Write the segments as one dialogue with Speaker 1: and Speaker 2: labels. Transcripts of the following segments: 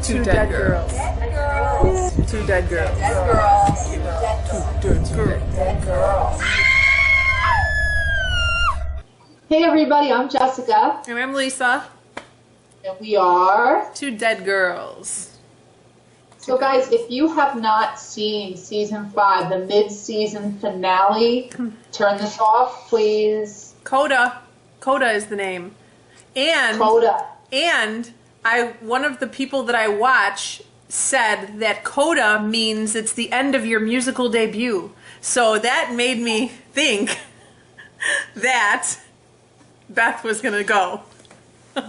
Speaker 1: Two dead girls. Two dead girls. Dead girls.
Speaker 2: Hey everybody, I'm Jessica.
Speaker 1: And I'm Lisa.
Speaker 2: And we are
Speaker 1: Two dead girls.
Speaker 2: So guys, if you have not seen season 5, the mid-season finale, turn this off, please.
Speaker 1: CODA. CODA is the name. And
Speaker 2: CODA.
Speaker 1: And one of the people that I watch said that CODA means it's the end of your musical debut. So that made me think that Beth was gonna go.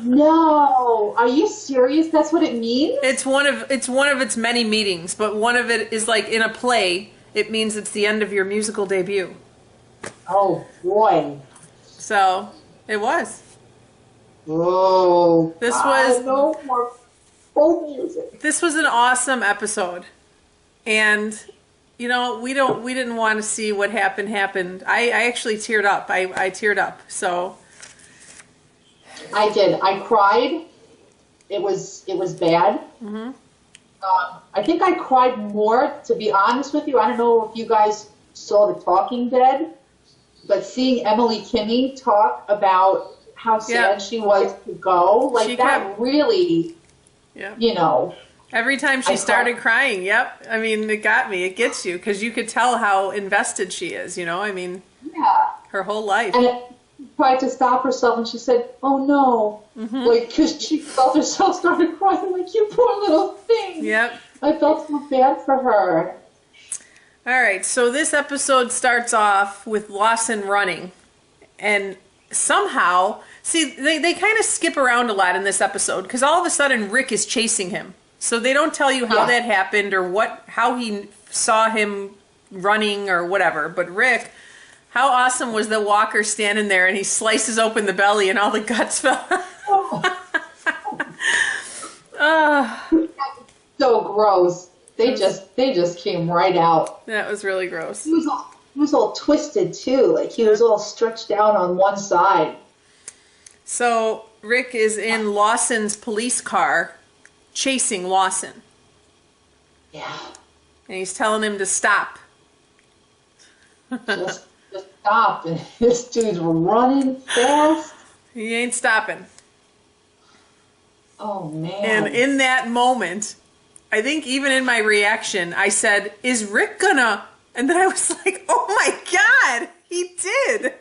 Speaker 2: No, are you serious? That's what it means?
Speaker 1: It's one of its many meanings, but one of it is like in a play. It means it's the end of your musical debut.
Speaker 2: Oh boy!
Speaker 1: So it was.
Speaker 2: Oh,
Speaker 1: this was
Speaker 2: no more folk music.
Speaker 1: This was an awesome episode, and you know we didn't want to see what happened. I actually teared up. I teared up. So
Speaker 2: I did. I cried. It was bad.
Speaker 1: Mm-hmm.
Speaker 2: I think I cried more, to be honest with you. I don't know if you guys saw The Talking Dead, but seeing Emily Kinney talk about how sad she was to go, like that really, you know.
Speaker 1: Every time she started crying, yep. I mean, it got me. It gets you because you could tell how invested she is. You know, I mean, her whole life.
Speaker 2: And she tried to stop herself, and she said, "Oh no!" Like because she felt herself started crying, like you poor little thing.
Speaker 1: Yep.
Speaker 2: I felt so bad for her.
Speaker 1: All right, so this episode starts off with Lawson running, and somehow, see, they kind of skip around a lot in this episode because all of a sudden Rick is chasing him. So they don't tell you how that happened or how he saw him running or whatever. But Rick, how awesome was the Walker standing there and he slices open the belly and all the guts fell out.
Speaker 2: So gross. They just came right out.
Speaker 1: That was really gross.
Speaker 2: He was all twisted too. Like he was all stretched out on one side.
Speaker 1: So Rick is in Lawson's police car chasing Lawson.
Speaker 2: Yeah.
Speaker 1: And he's telling him to stop.
Speaker 2: just stop. And this dude's running fast.
Speaker 1: He ain't stopping.
Speaker 2: Oh man.
Speaker 1: And in that moment, I think even in my reaction, I said, "Is Rick gonna?" And then I was like, "Oh my God, he did!"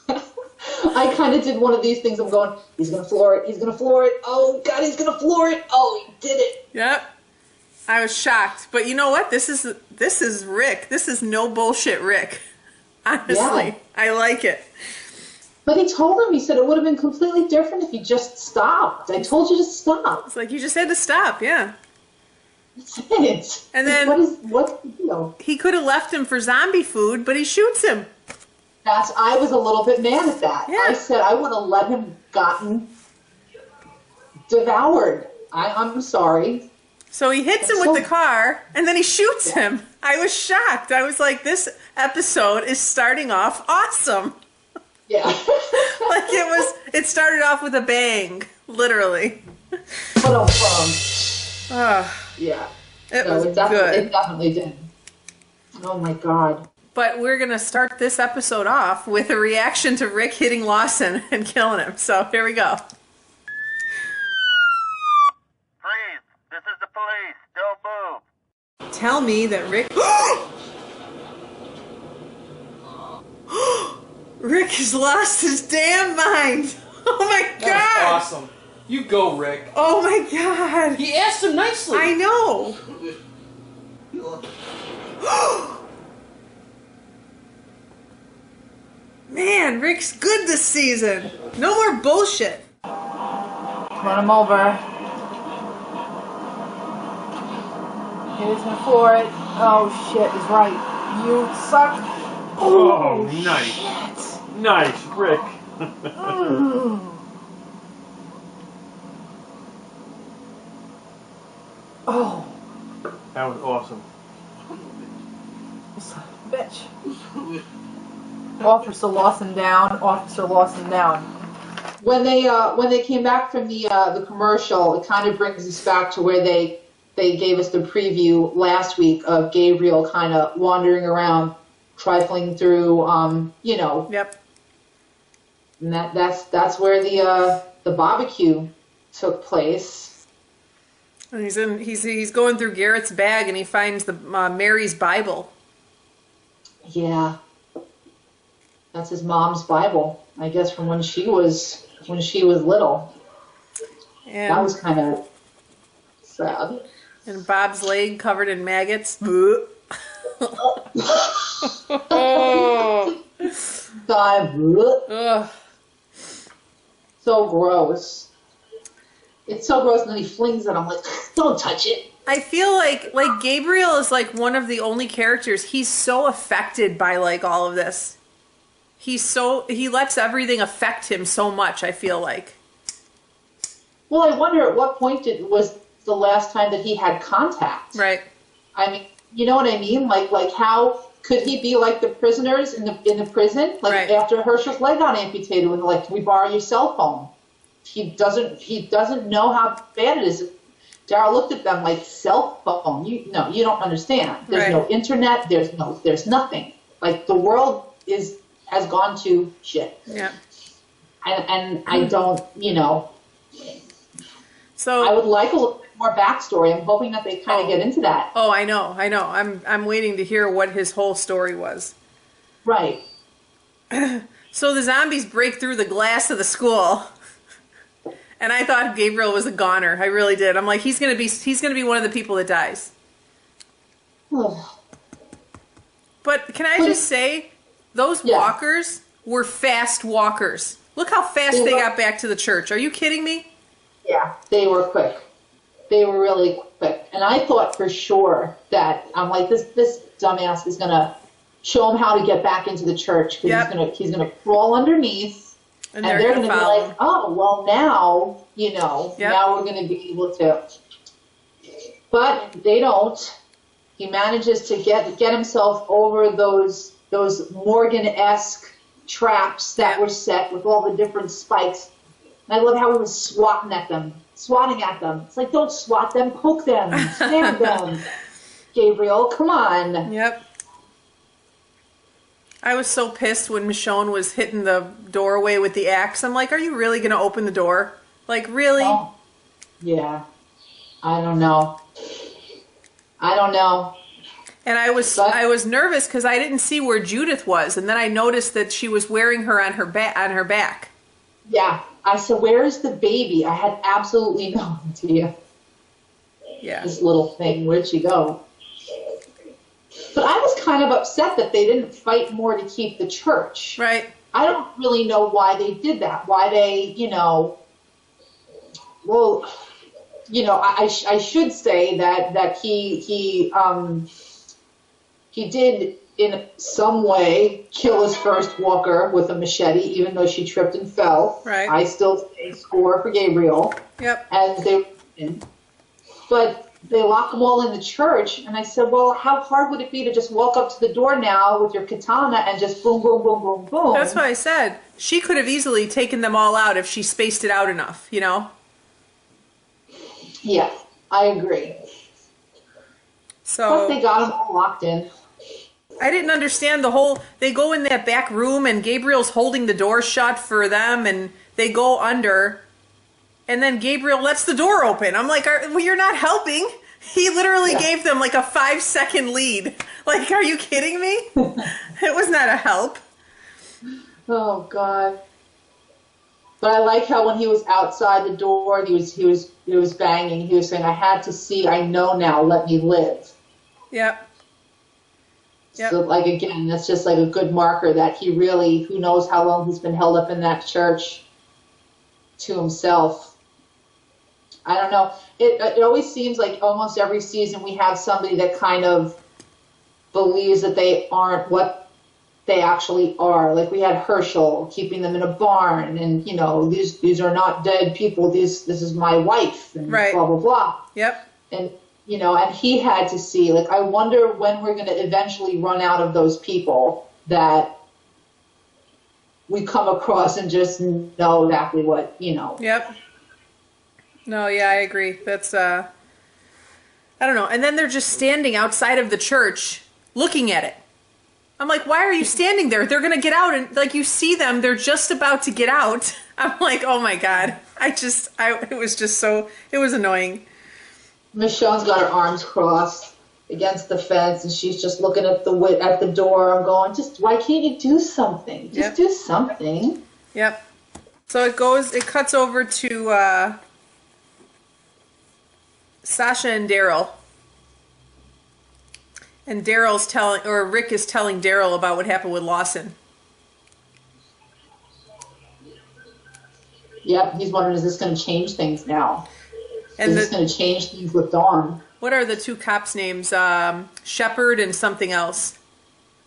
Speaker 2: I kind of did one of these things. I'm going, "He's gonna floor it. He's gonna floor it. Oh God, he's gonna floor it. Oh, he did it."
Speaker 1: Yep. I was shocked, but you know what? This is Rick. This is no bullshit, Rick. Honestly, I like it.
Speaker 2: But he told him. He said it would have been completely different if you just stopped. I told you to stop.
Speaker 1: It's like you just had to stop. Yeah.
Speaker 2: That's it.
Speaker 1: And then
Speaker 2: what's the deal?
Speaker 1: He could have left him for zombie food, but he shoots him.
Speaker 2: I was a little bit mad at that.
Speaker 1: Yeah.
Speaker 2: I said I would have let him gotten devoured. I'm sorry.
Speaker 1: So he hits him with the car, and then he shoots him. I was shocked. I was like, this episode is starting off awesome.
Speaker 2: Yeah.
Speaker 1: Like it started off with a bang, literally.
Speaker 2: Yeah.
Speaker 1: It was good.
Speaker 2: It definitely did. Oh my God.
Speaker 1: But we're going to start this episode off with a reaction to Rick hitting Lawson and killing him. So here we go.
Speaker 3: Freeze! This is the police. Don't move.
Speaker 1: Tell me that Rick... Rick has lost his damn mind. Oh my God.
Speaker 4: That's awesome. You go, Rick.
Speaker 1: Oh my God.
Speaker 4: He asked him nicely.
Speaker 1: I know. Man, Rick's good this season. No more bullshit.
Speaker 2: Run him over. He's gonna floor it. Oh shit, he's right. You suck.
Speaker 5: Oh, nice.
Speaker 2: Shit.
Speaker 5: Nice, Rick.
Speaker 2: Oh.
Speaker 5: That was awesome.
Speaker 2: Son of a bitch. Officer Lawson down. Officer Lawson down. when they came back from the commercial, it kind of brings us back to where they gave us the preview last week of Gabriel kind of wandering around, trifling through,
Speaker 1: Yep.
Speaker 2: And that's where the barbecue took place.
Speaker 1: And he's going through Garrett's bag and he finds the Mary's Bible.
Speaker 2: Yeah, that's his mom's Bible, I guess, from when she was little.
Speaker 1: And
Speaker 2: That was kind of sad.
Speaker 1: And Bob's leg covered in maggots. Ugh.
Speaker 2: So gross. It's so gross, and then he flings it. I'm like, don't touch it.
Speaker 1: I feel like Gabriel is like one of the only characters. He's so affected by like all of this. He lets everything affect him so much, I feel like.
Speaker 2: Well, I wonder at what point was the last time that he had contact.
Speaker 1: Right.
Speaker 2: I mean, you know what I mean? Like how could he be like the prisoners in the prison? Like
Speaker 1: Right.
Speaker 2: after Herschel's leg got amputated, when like, can we borrow your cell phone? He doesn't know how bad it is. Daryl looked at them like, cell phone? You don't understand. There's
Speaker 1: Right.
Speaker 2: no internet. There's nothing. Like the world has gone to shit.
Speaker 1: Yeah.
Speaker 2: And I don't,
Speaker 1: So
Speaker 2: I would like a little bit more backstory. I'm hoping that they kind of get into that.
Speaker 1: Oh, I know. I'm waiting to hear what his whole story was.
Speaker 2: Right.
Speaker 1: So the zombies break through the glass of the school. And I thought Gabriel was a goner. I really did. I'm like, he's gonna be one of the people that dies. But can I just say, those walkers were fast walkers. Look how fast they got back to the church. Are you kidding me?
Speaker 2: Yeah, they were quick. They were really quick. And I thought for sure that, I'm like, this dumbass is gonna show him how to get back into the church, because he's gonna crawl underneath. And they're going to be like, oh, well, now, now we're going to be able to. But they don't. He manages to get himself over those Morgan-esque traps that were set with all the different spikes. And I love how he was swatting at them. It's like, don't swat them, poke them, stab them. Gabriel, come on.
Speaker 1: Yep. I was so pissed when Michonne was hitting the doorway with the axe. I'm like, are you really going to open the door? Like, really?
Speaker 2: Oh, yeah. I don't know.
Speaker 1: And I was nervous because I didn't see where Judith was, and then I noticed that she was wearing her on her back.
Speaker 2: Yeah. I said, where is the baby? I had absolutely no idea.
Speaker 1: Yeah.
Speaker 2: This little thing, where'd she go? But I was kind of upset that they didn't fight more to keep the church.
Speaker 1: Right.
Speaker 2: I don't really know why they did that. Why they, I should say that he did in some way kill his first walker with a machete, even though she tripped and fell.
Speaker 1: Right.
Speaker 2: I still say score for Gabriel.
Speaker 1: Yep.
Speaker 2: But they lock them all in the church, and I said, well, how hard would it be to just walk up to the door now with your katana and just boom, boom, boom, boom, boom?
Speaker 1: That's what I said. She could have easily taken them all out if she spaced it out enough,
Speaker 2: Yeah, I agree.
Speaker 1: So
Speaker 2: Plus, they got them all locked in.
Speaker 1: I didn't understand they go in that back room and Gabriel's holding the door shut for them and they go under and then Gabriel lets the door open. I'm like, you're not helping. He literally gave them like a 5-second lead. Like, are you kidding me? It was not a help.
Speaker 2: Oh, God. But I like how when he was outside the door, he was banging. He was saying, I had to see, I know now, let me live.
Speaker 1: Yep. Yep.
Speaker 2: So, like, again, that's just like a good marker that he really, who knows how long he's been held up in that church to himself. I don't know. It always seems like almost every season we have somebody that kind of believes that they aren't what they actually are. Like we had Herschel keeping them in a barn, and these are not dead people. This is my wife, and
Speaker 1: right.
Speaker 2: Blah blah blah.
Speaker 1: Yep.
Speaker 2: And and he had to see. Like, I wonder when we're going to eventually run out of those people that we come across and just know exactly what, you know.
Speaker 1: Yep. No, yeah, I agree. That's, I don't know. And then they're just standing outside of the church looking at it. I'm like, why are you standing there? They're going to get out. And like, you see them, they're just about to get out. I'm like, oh my God. It was just so, it was annoying.
Speaker 2: Michonne's got her arms crossed against the fence, and she's just looking at the door. I'm going, just why can't you do something? Just do something.
Speaker 1: Yep. So it cuts over to Sasha and Daryl. And Rick is telling Daryl about what happened with Lawson.
Speaker 2: Yep, he's wondering, is this going to change things now?
Speaker 1: And
Speaker 2: is this going to change things with Dawn?
Speaker 1: What are the two cops' names? Shepard and something else.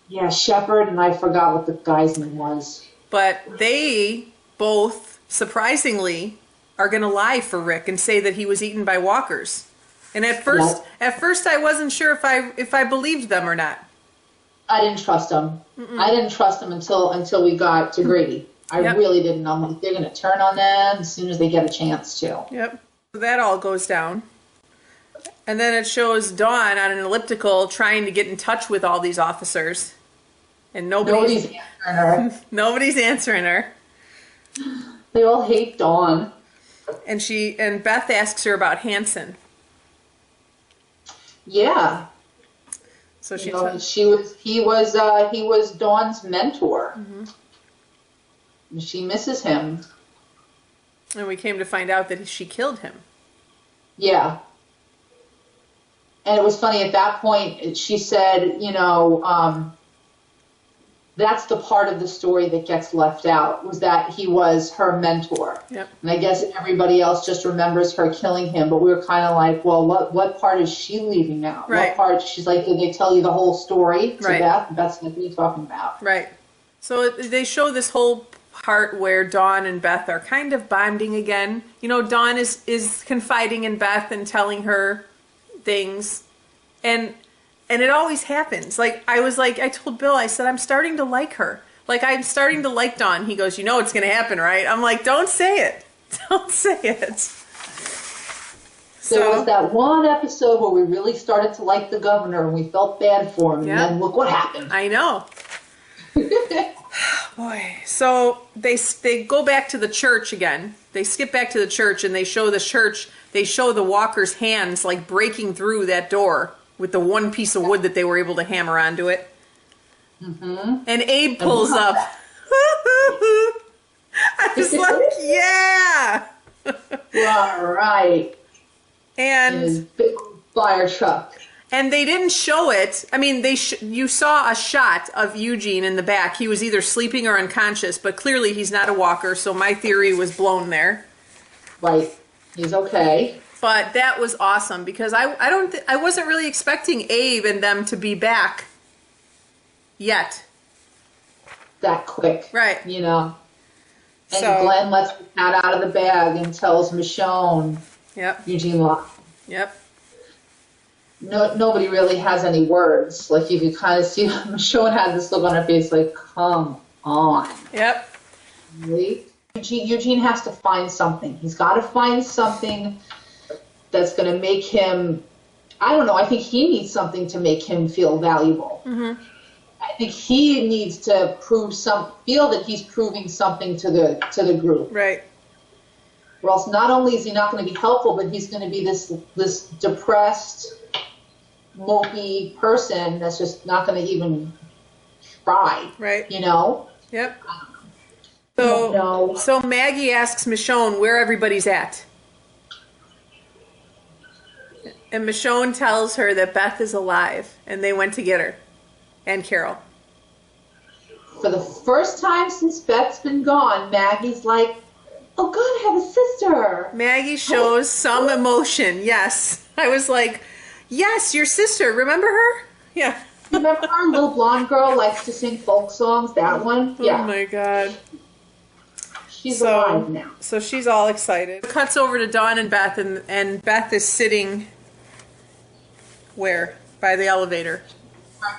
Speaker 2: Yeah, Shepard, and I forgot what the guy's name was.
Speaker 1: But they both, surprisingly, are going to lie for Rick and say that he was eaten by walkers. And at first I wasn't sure if I believed them or not.
Speaker 2: I didn't trust them. I didn't trust them until we got to Grady. I really didn't. I'm like, they're going to turn on them as soon as they get a chance to.
Speaker 1: Yep. So that all goes down. And then it shows Dawn on an elliptical trying to get in touch with all these officers. And nobody's answering her. Nobody's answering her.
Speaker 2: They all hate Dawn.
Speaker 1: And Beth asks her about Hanson.
Speaker 2: Yeah.
Speaker 1: So
Speaker 2: he was Dawn's mentor. Mm-hmm. And she misses him.
Speaker 1: And we came to find out that she killed him.
Speaker 2: Yeah. And it was funny, at that point, she said, that's the part of the story that gets left out, was that he was her mentor.
Speaker 1: Yep.
Speaker 2: And I guess everybody else just remembers her killing him, but we were kind of like, well, what part is she leaving out?
Speaker 1: Right.
Speaker 2: What part? She's like, did they tell you the whole story to
Speaker 1: right.
Speaker 2: Beth? Beth's like, what are you talking about?
Speaker 1: Right. So they show this whole part where Dawn and Beth are kind of bonding again. Dawn is confiding in Beth and telling her things, and it always happens. I told Bill, I said, I'm starting to like her. Like, I'm starting to like Dawn. He goes, it's going to happen, right? I'm like, don't say it. Don't say it.
Speaker 2: There was that one episode where we really started to like the governor and we felt bad for him, and then look what happened.
Speaker 1: I know. Boy. So they go back to the church again. They skip back to the church and they show the church. They show the walker's hands like breaking through that door with the one piece of wood that they were able to hammer onto it. Mm-hmm. And Abe pulls up. I was like, yeah.
Speaker 2: All right.
Speaker 1: And
Speaker 2: in his big fire truck.
Speaker 1: And they didn't show it. I mean, you saw a shot of Eugene in the back. He was either sleeping or unconscious, but clearly he's not a walker, so my theory was blown there.
Speaker 2: Right. He's okay.
Speaker 1: But that was awesome because I wasn't really expecting Abe and them to be back yet.
Speaker 2: That quick.
Speaker 1: Right.
Speaker 2: And Glenn lets the cat out of the bag and tells Michonne Eugene locked.
Speaker 1: Yep.
Speaker 2: No, nobody really has any words. Like, you could kind of see Michonne had this look on her face like, come on.
Speaker 1: Yep.
Speaker 2: Really? Eugene has to find something. He's got to find something that's going to make him, I don't know, I think he needs something to make him feel valuable. Mm-hmm. I think he needs to feel that he's proving something to the group.
Speaker 1: Right.
Speaker 2: Or else not only is he not going to be helpful, but he's going to be this depressed, mopey person that's just not going to even try.
Speaker 1: Right. Yep. So Maggie asks Michonne where everybody's at. And Michonne tells her that Beth is alive and they went to get her. And Carol.
Speaker 2: For the first time since Beth's been gone, Maggie's like, oh God, I have a sister.
Speaker 1: Maggie shows some emotion, yes. I was like, yes, your sister, remember her? Yeah.
Speaker 2: Remember our little blonde girl likes to sing folk songs, that one? Yeah.
Speaker 1: Oh my God.
Speaker 2: She's alive now.
Speaker 1: So she's all excited. It cuts over to Dawn and Beth, and Beth is sitting where? By the elevator.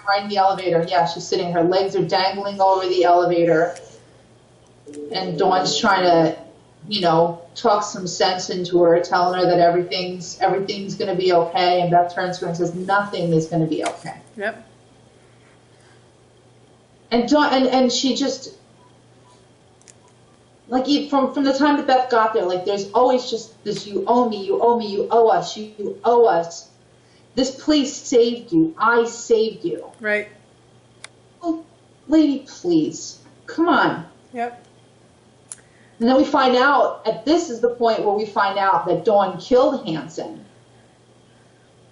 Speaker 2: Right in the elevator. Yeah, she's sitting. Her legs are dangling over the elevator. And Dawn's trying to, talk some sense into her, telling her that everything's going to be okay. And Beth turns to her and says, nothing is going to be okay.
Speaker 1: Yep.
Speaker 2: And Dawn, and she just, like, from the time that Beth got there, like, there's always just this, you owe me, you owe me, you owe us, you owe us. This police saved you. I saved you.
Speaker 1: Right.
Speaker 2: Oh, lady, please. Come on.
Speaker 1: Yep.
Speaker 2: And then we find out, this is the point where we find out that Dawn killed Hanson.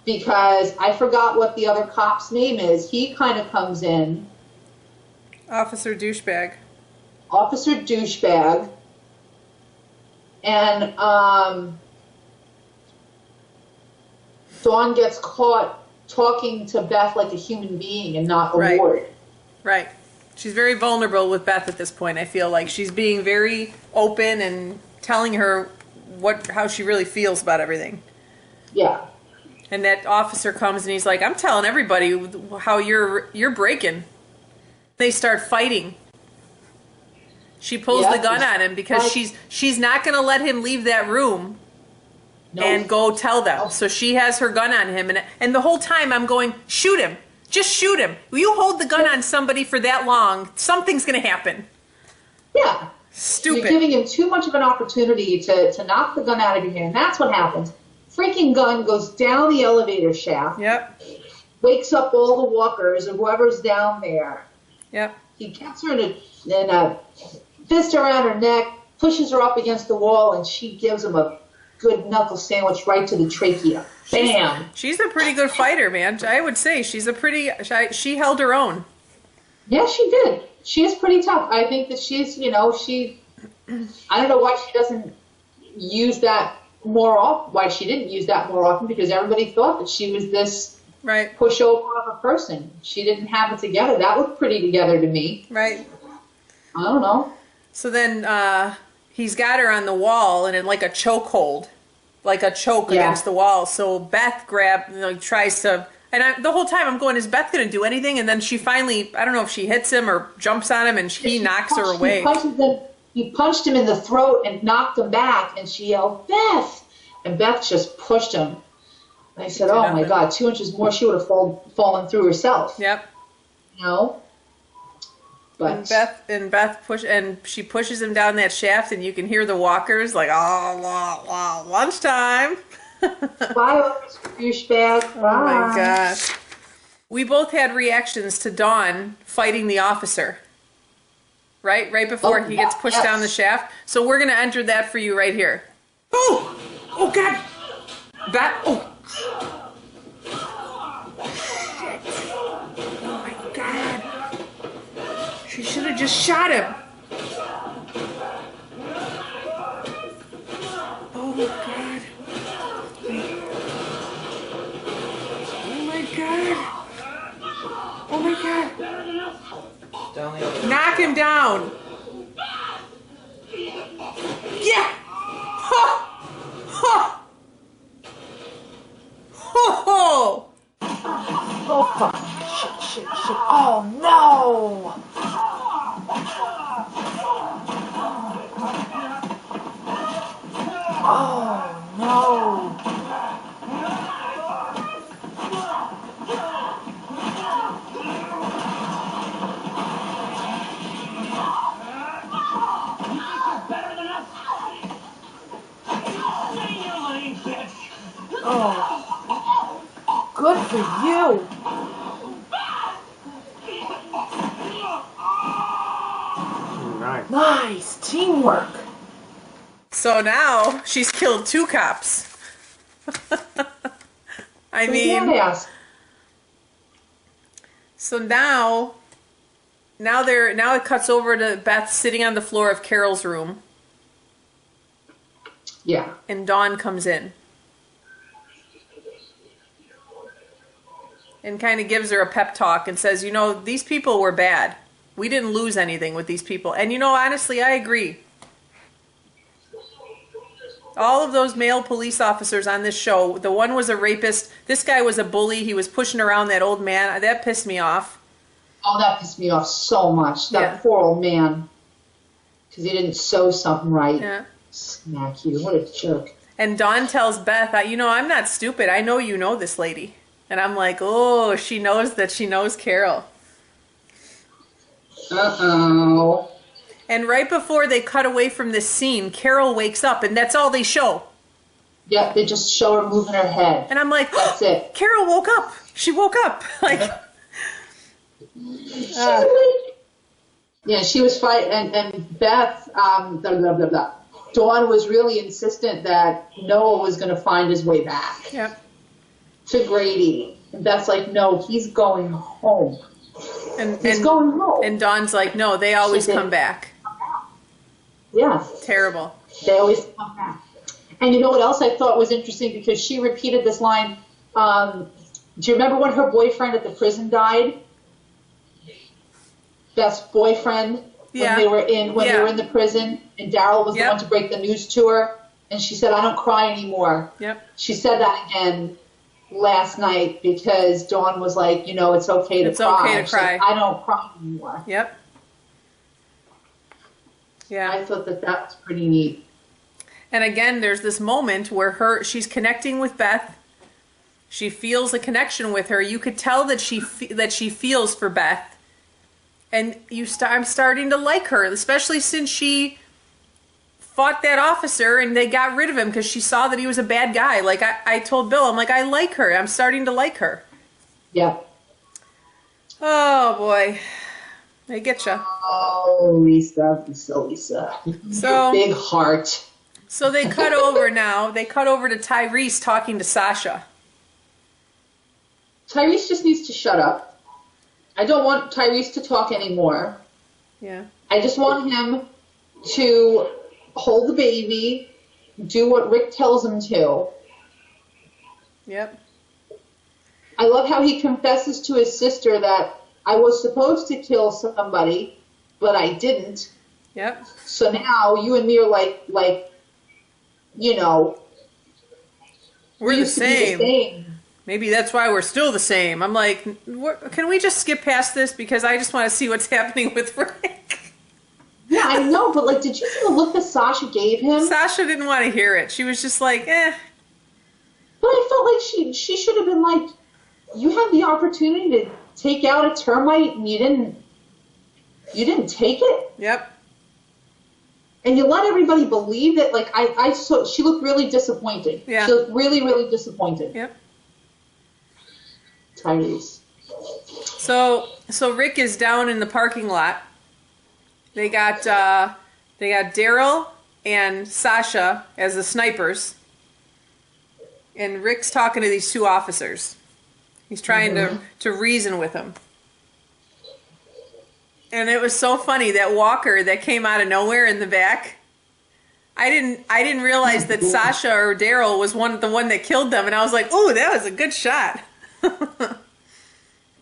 Speaker 2: Because I forgot what the other cop's name is. He kind of comes in.
Speaker 1: Officer Douchebag.
Speaker 2: Officer Douchebag. And Dawn gets caught talking to Beth like a human being and not a ward.
Speaker 1: Right. She's very vulnerable with Beth at this point. I feel like she's being very open and telling her how she really feels about everything.
Speaker 2: Yeah.
Speaker 1: And that officer comes and he's like, I'm telling everybody how you're breaking. They start fighting. She pulls the gun on him because she's not going to let him leave that room and go tell them. So she has her gun on him. And the whole time I'm going, shoot him. Just shoot him. You hold the gun on somebody for that long, something's going to happen.
Speaker 2: Yeah.
Speaker 1: Stupid.
Speaker 2: You're giving him too much of an opportunity to knock the gun out of your hand. That's what happens. Freaking gun goes down the elevator shaft.
Speaker 1: Yep.
Speaker 2: Wakes up all the walkers and whoever's down there.
Speaker 1: Yep.
Speaker 2: He gets her in a fist around her neck, pushes her up against the wall, and she gives him a good knuckle sandwich right to the trachea. Bam!
Speaker 1: She's a pretty good fighter, man. I would say she held her own.
Speaker 2: Yeah, she did. She is pretty tough. I think that she's, I don't know why she doesn't use that more often, why she didn't use that more often, because everybody thought that she was this pushover of a person. She didn't have it together. That looked pretty together to me.
Speaker 1: Right.
Speaker 2: I don't know.
Speaker 1: So then he's got her on the wall and in like a chokehold, like a choke against the wall. So Beth tries to, and the whole time I'm going, is Beth going to do anything? And then she finally, I don't know if she hits him or jumps on him, and he knocks her away.
Speaker 2: He punched him in the throat and knocked him back, and she yelled, Beth! And Beth just pushed him. And I said, oh my God, 2 inches more, she would have fallen through herself.
Speaker 1: Yep.
Speaker 2: But
Speaker 1: and Beth she pushes him down that shaft, and you can hear the walkers like, oh, lunchtime.
Speaker 2: Bye, douchebag.
Speaker 1: Oh my gosh. We both had reactions to Dawn fighting the officer. Right before he gets pushed down the shaft. So we're gonna enter that for you right here.
Speaker 4: Oh God!
Speaker 1: Oh my God. She should have just shot him. Oh my God. Oh my God. Oh my God.
Speaker 4: Down the other.
Speaker 1: Knock him down. Yeah. Ha. Ha. Ho ho.
Speaker 2: oh fuck! Shit! Oh no! Oh no! Oh, good for you. Nice teamwork.
Speaker 1: So now she's killed 2 cops. I mean, so now it cuts over to Beth sitting on the floor of Carol's room.
Speaker 2: Yeah.
Speaker 1: And Dawn comes in. And kind of gives her a pep talk and says, these people were bad. We didn't lose anything with these people. And honestly, I agree. All of those male police officers on this show, the one was a rapist. This guy was a bully. He was pushing around that old man. That pissed me off.
Speaker 2: Oh, that pissed me off so much. That poor old man. because he didn't sew something right.
Speaker 1: Yeah.
Speaker 2: Smack you. What a jerk.
Speaker 1: And Dawn tells Beth, I'm not stupid. I know you know this lady. And I'm like, oh, she knows that she knows Carol.
Speaker 2: Uh-oh.
Speaker 1: And right before they cut away from this scene, Carol wakes up, and that's all they show.
Speaker 2: Yeah, they just show her moving her head.
Speaker 1: And I'm like,
Speaker 2: that's it.
Speaker 1: Carol woke up. She woke up. Like,
Speaker 2: yeah, she was fighting, and Beth, blah, blah, blah, blah. Dawn was really insistent that Noah was going to find his way back.
Speaker 1: Yep.
Speaker 2: To Grady. And Beth's like, no, he's going home. He's going home.
Speaker 1: And Dawn's like, no, they always come back.
Speaker 2: Yeah.
Speaker 1: Terrible.
Speaker 2: They always come back. And you know what else I thought was interesting? Because she repeated this line. Do you remember when her boyfriend at the prison died? Beth's boyfriend, when they were in the prison, and Daryl was the one to break the news to her, and she said, I don't cry anymore.
Speaker 1: Yep.
Speaker 2: She said that again last night because Dawn was like, it's okay to cry.
Speaker 1: It's okay to cry.
Speaker 2: Like, I don't cry anymore.
Speaker 1: Yep. Yeah.
Speaker 2: I thought that was pretty neat.
Speaker 1: And again, there's this moment where she's connecting with Beth. She feels a connection with her. You could tell that she feels for Beth. And I'm starting to like her, especially since she fought that officer and they got rid of him because she saw that he was a bad guy. Like I told Bill, I'm like, I like her. I'm starting to like her.
Speaker 2: Yeah.
Speaker 1: Oh boy, they get you.
Speaker 2: Oh, Lisa, Lisa.
Speaker 1: So
Speaker 2: big heart.
Speaker 1: So they cut over now. They cut over to Tyrese talking to Sasha.
Speaker 2: Tyrese just needs to shut up. I don't want Tyrese to talk anymore.
Speaker 1: Yeah.
Speaker 2: I just want him to hold the baby, do what Rick tells him to.
Speaker 1: Yep.
Speaker 2: I love how he confesses to his sister that I was supposed to kill somebody, but I didn't.
Speaker 1: Yep.
Speaker 2: So now you and me are like
Speaker 1: we're the same. Maybe that's why we're still the same. I'm like, can we just skip past this? Because I just want to see what's happening with Rick.
Speaker 2: Yeah, I know, but did you see the look that Sasha gave him?
Speaker 1: Sasha didn't want to hear it. She was just like, eh.
Speaker 2: But I felt like she should have been like, you had the opportunity to take out a termite and you didn't take it?
Speaker 1: Yep.
Speaker 2: And you let everybody believe that, she looked really disappointed.
Speaker 1: Yeah.
Speaker 2: She looked really, really disappointed.
Speaker 1: Yep.
Speaker 2: Tyrese.
Speaker 1: So Rick is down in the parking lot. They got Daryl and Sasha as the snipers. And Rick's talking to these two officers. He's trying to reason with them. And it was so funny, that walker that came out of nowhere in the back. I didn't realize that Sasha or Daryl was the one that killed them, and I was like, "Ooh, that was a good shot."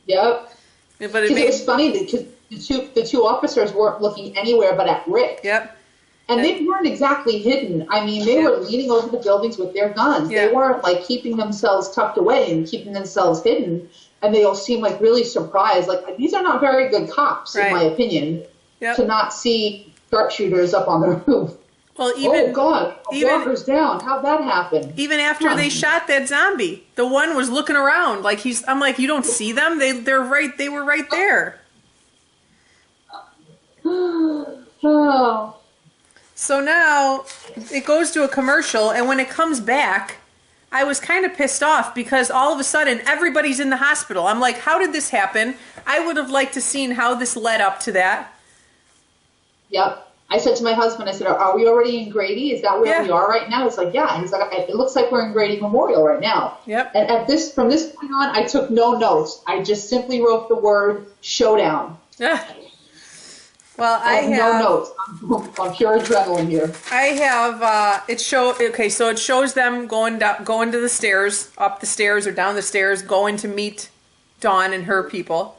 Speaker 2: Yep.
Speaker 1: But
Speaker 2: it was funny because the two officers weren't looking anywhere but at Rick.
Speaker 1: Yep.
Speaker 2: And they weren't exactly hidden. I mean, they were leaning over the buildings with their guns.
Speaker 1: Yeah.
Speaker 2: They weren't keeping themselves tucked away and keeping themselves hidden. And they all seemed really surprised. These are not very good cops, in my opinion, to not see sharpshooters up on the roof.
Speaker 1: Well, even,
Speaker 2: oh God, walker's down. How'd that happen?
Speaker 1: Even after they shot that zombie, the one was looking around I'm like, you don't see them? They were right there.
Speaker 2: Oh.
Speaker 1: So now it goes to a commercial, and when it comes back, I was kind of pissed off because all of a sudden everybody's in the hospital. I'm like, how did this happen? I would have liked to seen how this led up to that.
Speaker 2: Yep. I said to my husband, I said, are we already in Grady? Is that where we are right now? He's like, yeah. He's like, it looks like we're in Grady Memorial right now.
Speaker 1: Yep.
Speaker 2: And from this point on, I took no notes. I just simply wrote the word showdown.
Speaker 1: Yeah. Well, I have
Speaker 2: no notes. I'm pure adrenaline here.
Speaker 1: I have so it shows them going to the stairs, up the stairs or down the stairs, going to meet Dawn and her people.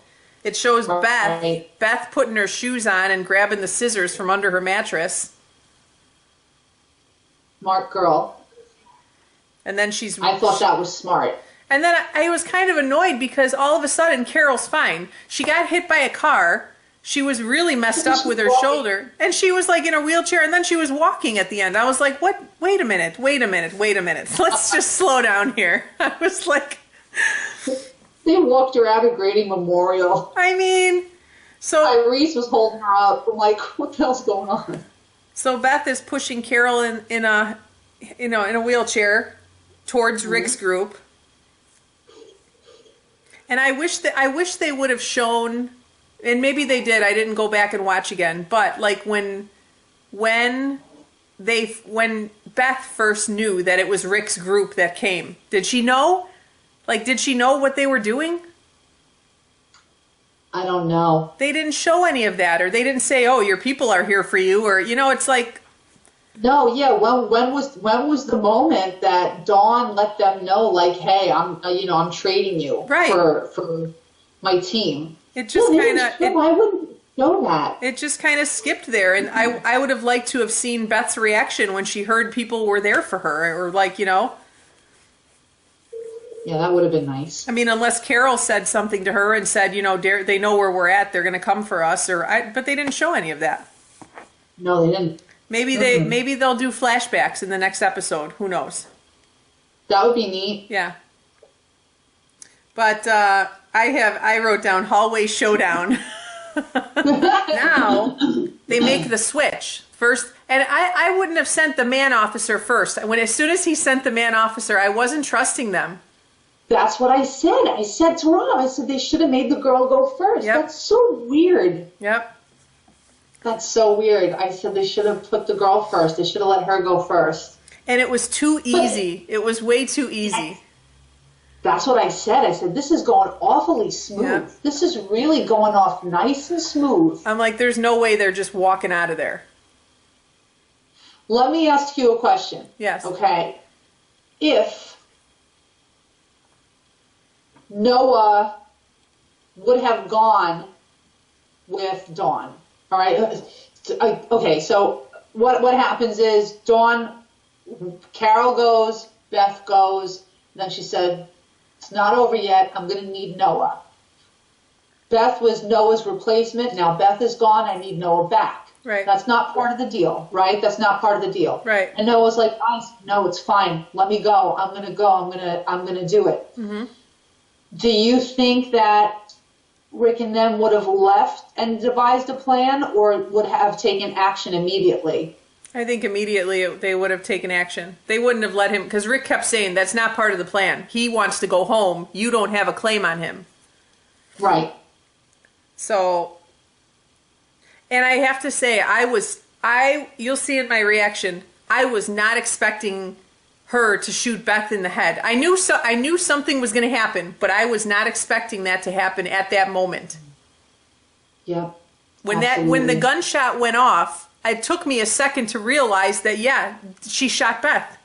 Speaker 1: It shows Beth putting her shoes on and grabbing the scissors from under her mattress.
Speaker 2: Smart girl.
Speaker 1: And then
Speaker 2: I thought that was smart.
Speaker 1: And then I was kind of annoyed because all of a sudden Carol's fine. She got hit by a car. she was really messed up with her shoulder, and she was like in a wheelchair, and then she was walking at the end. I was like, what? Wait a minute. Let's just slow down here. I was like,
Speaker 2: they walked her out of Grady Memorial.
Speaker 1: I mean, so
Speaker 2: Tyrese was holding her up. I'm like, what the hell's going on?
Speaker 1: So Beth is pushing Carol in a wheelchair towards Rick's group. And I wish they would have shown, and maybe they did. I didn't go back and watch again. But like when Beth first knew that it was Rick's group that came, did she know? Like, did she know what they were doing?
Speaker 2: I don't know.
Speaker 1: They didn't show any of that, or they didn't say, "Oh, your people are here for you," or it's like.
Speaker 2: No, yeah. When was the moment that Dawn let them know, like, hey, I'm trading you for my team?
Speaker 1: It just kind of.
Speaker 2: Why wouldn't you show that?
Speaker 1: It just kind of skipped there, and I would have liked to have seen Beth's reaction when she heard people were there for her, or like.
Speaker 2: Yeah, that would have been nice.
Speaker 1: I mean, unless Carol said something to her and said, they know where we're at, they're going to come for us, but they didn't show any of that.
Speaker 2: No, they didn't.
Speaker 1: Maybe they'll do flashbacks in the next episode. Who knows?
Speaker 2: That would be neat.
Speaker 1: Yeah. But I wrote down hallway showdown. Now they make the switch first, and I wouldn't have sent the man officer first. As soon as he sent the man officer, I wasn't trusting them.
Speaker 2: That's what I said. I said to Rob, I said they should have made the girl go first.
Speaker 1: Yep.
Speaker 2: That's so weird.
Speaker 1: Yep.
Speaker 2: That's so weird. I said they should have put the girl first. They should have let her go first.
Speaker 1: And it was too easy. It was way too easy.
Speaker 2: That's what I said. I said, this is going awfully smooth.
Speaker 1: Yep.
Speaker 2: This is really going off nice and smooth.
Speaker 1: I'm like, there's no way they're just walking out of there.
Speaker 2: Let me ask you a question.
Speaker 1: Yes.
Speaker 2: Okay. If Noah would have gone with Dawn, all right? Okay, so what happens is Carol goes, Beth goes, then she said, it's not over yet, I'm going to need Noah. Beth was Noah's replacement, now Beth is gone, I need Noah back.
Speaker 1: Right.
Speaker 2: That's not part of the deal, right? That's not part of the deal.
Speaker 1: Right.
Speaker 2: And Noah's like, no, it's fine, let me go, I'm going to go, I'm going to do it.
Speaker 1: Mm-hmm.
Speaker 2: Do you think that Rick and them would have left and devised a plan, or would have taken action immediately?
Speaker 1: I think immediately they would have taken action. They wouldn't have let him, because Rick kept saying, that's not part of the plan. He wants to go home. You don't have a claim on him.
Speaker 2: Right.
Speaker 1: So, and I have to say, you'll see in my reaction, I was not expecting her to shoot Beth in the head. I knew something was going to happen, but I was not expecting that to happen at that moment.
Speaker 2: Yeah.
Speaker 1: When the gunshot went off, it took me a second to realize that, yeah, she shot Beth.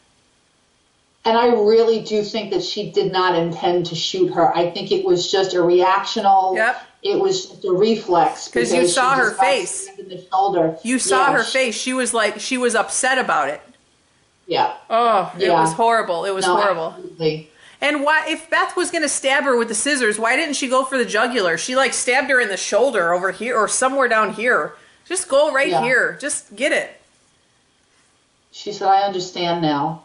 Speaker 2: And I really do think that she did not intend to shoot her. I think it was just a reactional.
Speaker 1: Yep.
Speaker 2: It was just a reflex.
Speaker 1: Because you saw her face.
Speaker 2: In the shoulder.
Speaker 1: You saw her face. She was upset about it.
Speaker 2: Yeah.
Speaker 1: Oh, it was horrible. It was horrible.
Speaker 2: Absolutely.
Speaker 1: And why, if Beth was going to stab her with the scissors, why didn't she go for the jugular? She stabbed her in the shoulder over here or somewhere down here. Just go right here. Just get it.
Speaker 2: She said, I understand now.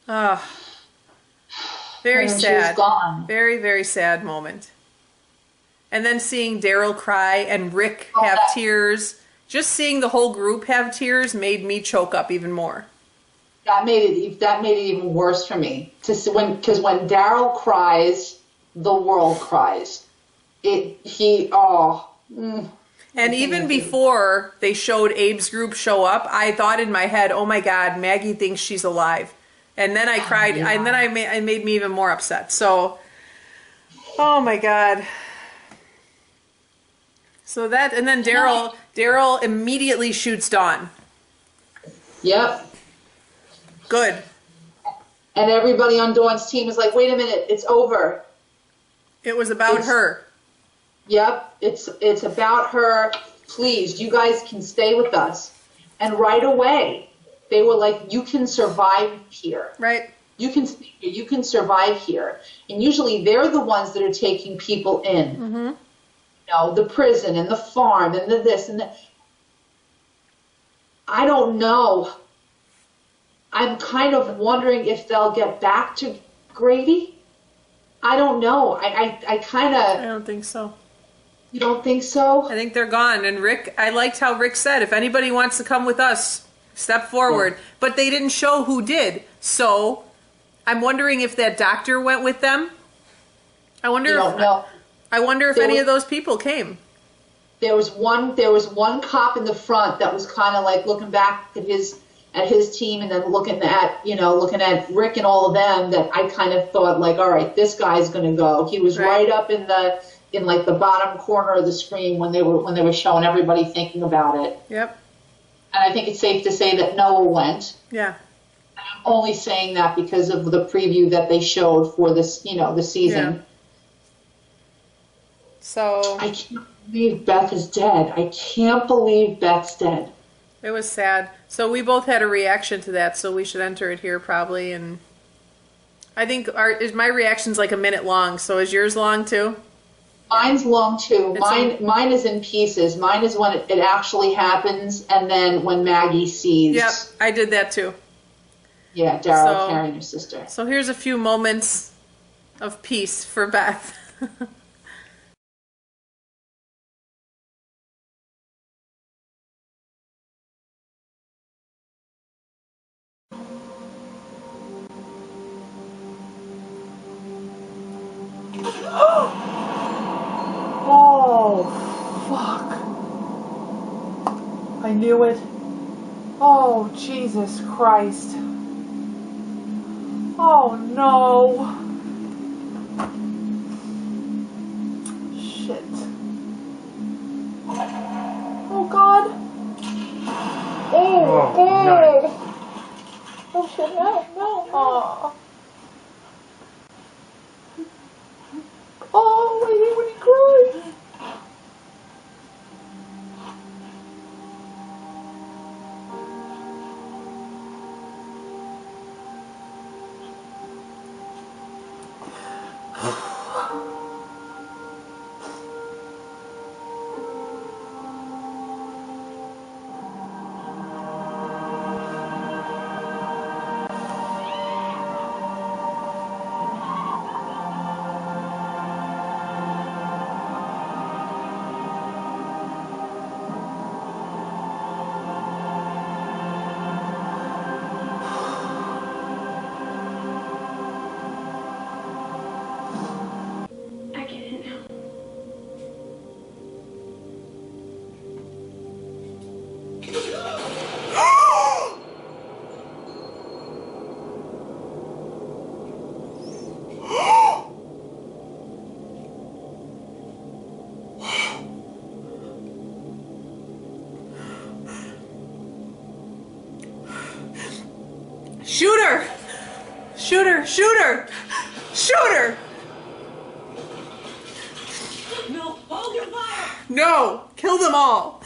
Speaker 1: Oh, very sad.
Speaker 2: She was gone.
Speaker 1: Very, very sad moment. And then seeing Daryl cry and Rick have tears. Just seeing the whole group have tears made me choke up even more.
Speaker 2: That made it even worse for me. Because when Daryl cries, the world cries. And
Speaker 1: even before they showed Abe's group show up, I thought in my head, "Oh my God, Maggie thinks she's alive." And then I cried, and then it made me even more upset. So, oh my God. So that, and then Daryl immediately shoots Dawn.
Speaker 2: Yep.
Speaker 1: Good.
Speaker 2: And everybody on Dawn's team is like, wait a minute, it's over.
Speaker 1: It was about her.
Speaker 2: Yep, it's about her. Please, you guys can stay with us. And right away, they were like, you can survive here.
Speaker 1: Right.
Speaker 2: You can survive here. And usually they're the ones that are taking people in.
Speaker 1: Mm-hmm.
Speaker 2: the prison and the farm and the this and that. I don't know. I'm kind of wondering if they'll get back to Grady. I don't know. I kind
Speaker 1: I
Speaker 2: of.
Speaker 1: don't think so.
Speaker 2: You don't think so?
Speaker 1: I think they're gone. And Rick, I liked how Rick said, if anybody wants to come with us, step forward.
Speaker 2: Yeah.
Speaker 1: But they didn't show who did. So I'm wondering if that doctor went with them. I wonder
Speaker 2: You don't know.
Speaker 1: I wonder if any of those people came.
Speaker 2: There was one cop in the front that was kind of like looking back at his team and then looking at Rick and all of them, that I kind of thought like, all right, this guy's going to go. He was right up in like the bottom corner of the screen when they were showing everybody thinking about it.
Speaker 1: Yep.
Speaker 2: And I think it's safe to say that Noah went.
Speaker 1: Yeah.
Speaker 2: I'm only saying that because of the preview that they showed for this, the season.
Speaker 1: Yeah. So
Speaker 2: I can't believe Beth is dead. I can't believe Beth's dead.
Speaker 1: it was sad. So we both had a reaction to that, so we should enter it here probably. And I think my reaction's like a minute long, so is yours long too?
Speaker 2: Mine's long too. Mine is in pieces. Mine is when it actually happens, and then when Maggie sees.
Speaker 1: Yep, I did that too.
Speaker 2: Yeah, Daryl carrying her sister.
Speaker 1: So here's a few moments of peace for Beth.
Speaker 6: Oh, fuck. I knew it. Oh, Jesus Christ. Oh, no. Shit. Oh, God. Oh, God. Oh, shit, no. Oh. Oh, I hate when he cries.
Speaker 1: Shoot her! Shoot her! Shoot her! Shoot her!
Speaker 7: No, hold your fire!
Speaker 1: No! Kill them all!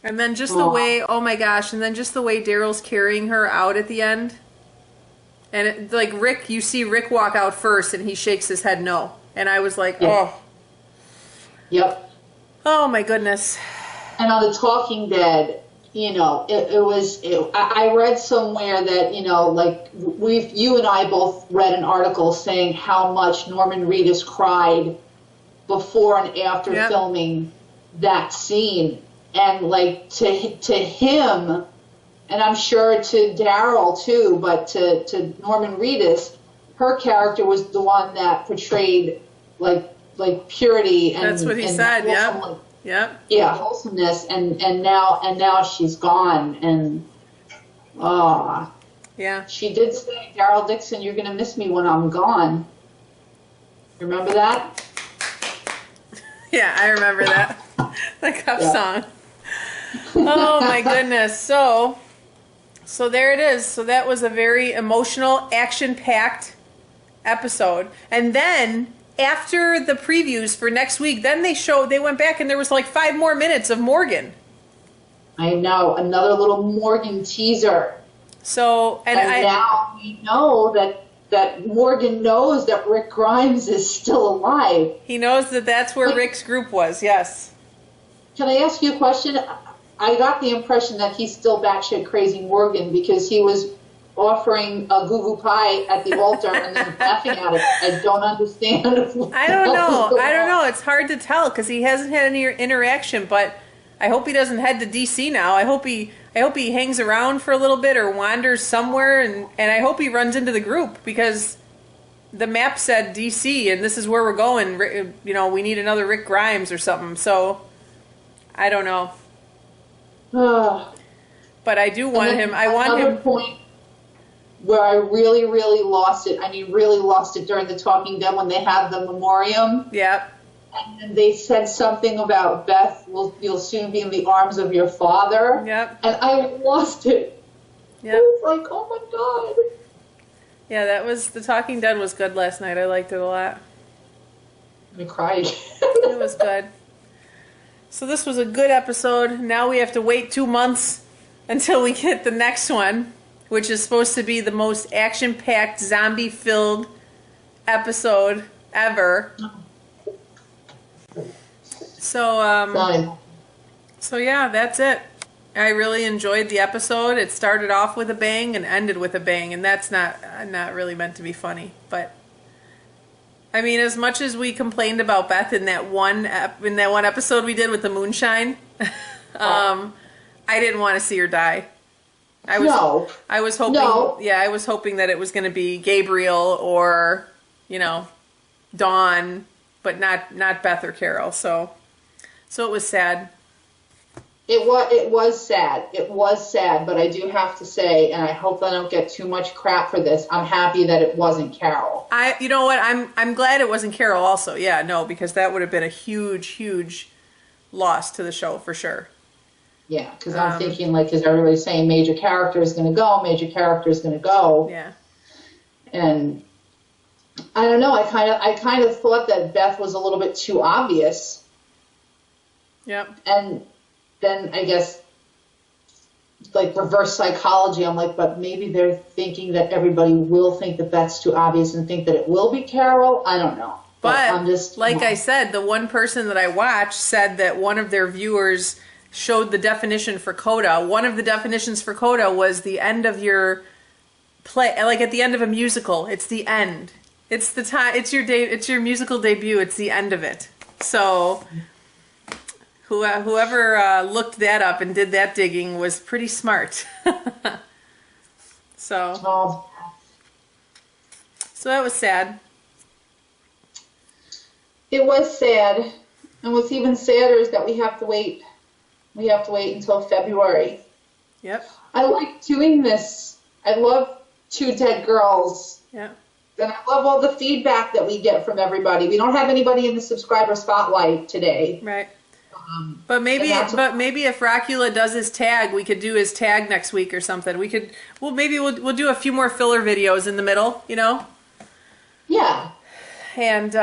Speaker 1: And then just the way, oh my gosh, and then just the way Daryl's carrying her out at the end. And it, like Rick, you see Rick walk out first and he shakes his head no. And I was like, oh.
Speaker 2: Yep.
Speaker 1: Oh my goodness.
Speaker 2: And on The Talking Dead, I read somewhere that, like you and I both read an article saying how much Norman Reedus cried before and after filming that scene. And like to him, and I'm sure to Daryl too, but to Norman Reedus, her character was the one that portrayed like purity and
Speaker 1: that's what he said. Yep. Yep.
Speaker 2: Yeah, wholesomeness, and now she's gone, and
Speaker 1: yeah,
Speaker 2: she did say, Daryl Dixon, you're gonna miss me when I'm gone. Remember that?
Speaker 1: Yeah, I remember that. The cup song. Oh my goodness. So there it is. So that was a very emotional, action-packed episode. And then after the previews for next week, then they went back and there was like 5 more minutes of Morgan.
Speaker 2: I know, another little Morgan teaser.
Speaker 1: So and
Speaker 2: now we know that Morgan knows that Rick Grimes is still alive.
Speaker 1: He knows that that's where Rick's group was. Yes.
Speaker 2: Can I ask you a question? I got the impression that he's still batshit crazy Morgan because he was offering a goo pie at the altar and then laughing at it. I don't understand.
Speaker 1: I don't know. It's hard to tell because he hasn't had any interaction. But I hope he doesn't head to DC now. I hope he hangs around for a little bit or wanders somewhere, and I hope he runs into the group because the map said DC and this is where we're going. You know, we need another Rick Grimes or something. So I don't know. But I do want him. I want him.
Speaker 2: Point where I really, really lost it. I mean, really lost it during the Talking Dead when they had the memoriam.
Speaker 1: Yep.
Speaker 2: And they said something about Beth, you'll soon be in the arms of your father.
Speaker 1: Yep.
Speaker 2: And I lost it.
Speaker 1: Yep.
Speaker 2: I was like, oh my God.
Speaker 1: Yeah, the Talking Dead was good last night. I liked it a lot.
Speaker 2: I cried.
Speaker 1: It was good. So this was a good episode. Now we have to wait 2 months until we get the next one, which is supposed to be the most action-packed, zombie-filled episode ever. So, so yeah, that's it. I really enjoyed the episode. It started off with a bang and ended with a bang, and that's not really meant to be funny. But I mean, as much as we complained about Beth in that one episode we did with the moonshine, I didn't want to see her die. I was hoping. No. Yeah, I was hoping that it was going to be Gabriel or, Dawn, but not Beth or Carol. So it was sad.
Speaker 2: It was sad. It was sad, but I do have to say, and I hope I don't get too much crap for this, I'm happy that it wasn't Carol.
Speaker 1: You know what? I'm glad it wasn't Carol also. Yeah, no, because that would have been a huge, huge loss to the show for sure.
Speaker 2: Yeah, because I'm thinking, because everybody's saying major character is going to go, major character is going to go.
Speaker 1: Yeah.
Speaker 2: And I don't know. I kind of thought that Beth was a little bit too obvious.
Speaker 1: Yep.
Speaker 2: And then I guess, reverse psychology, I'm like, but maybe they're thinking that everybody will think that Beth's too obvious and think that it will be Carol. I don't know.
Speaker 1: But
Speaker 2: I'm just,
Speaker 1: I said, the one person that I watched said that one of their viewers showed the definition for CODA. One of the definitions for CODA was the end of your play, like at the end of a musical. It's the end. It's the time. It's your musical debut. It's the end of it. So whoever looked that up and did that digging was pretty smart. So that was sad.
Speaker 2: It was sad, and what's even sadder is that we have to wait. We have to wait until February.
Speaker 1: Yep.
Speaker 2: I like doing this. I love Two Dead Girls.
Speaker 1: Yep.
Speaker 2: And I love all the feedback that we get from everybody. We don't have anybody in the subscriber spotlight today.
Speaker 1: Right. But maybe if Rockula does his tag, we could do his tag next week or something. We'll do a few more filler videos in the middle,
Speaker 2: Yeah.
Speaker 1: And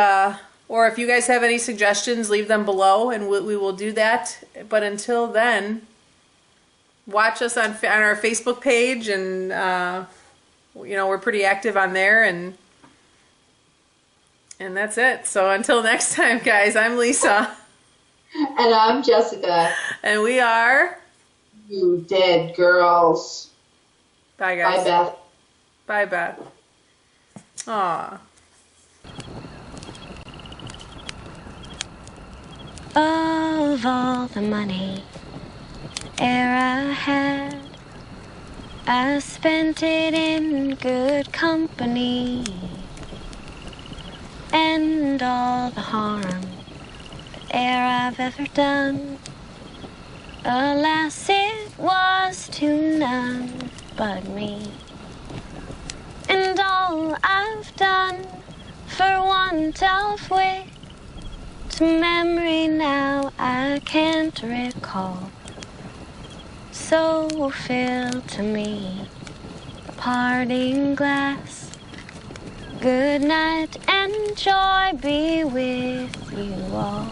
Speaker 1: or if you guys have any suggestions, leave them below, and we will do that. But until then, watch us on our Facebook page, and we're pretty active on there, and that's it. So until next time, guys, I'm Lisa.
Speaker 2: And I'm Jessica.
Speaker 1: And we are
Speaker 2: Two Dead Girls.
Speaker 1: Bye, guys.
Speaker 2: Bye, Beth.
Speaker 1: Bye, Beth. Aw.
Speaker 8: Of all the money e'er I had, I spent it in good company, and all the harm e'er I've ever done, alas, it was to none but me. And all I've done for want of wit This memory now I can't recall. So fill to me the parting glass. Good night and joy be with you all.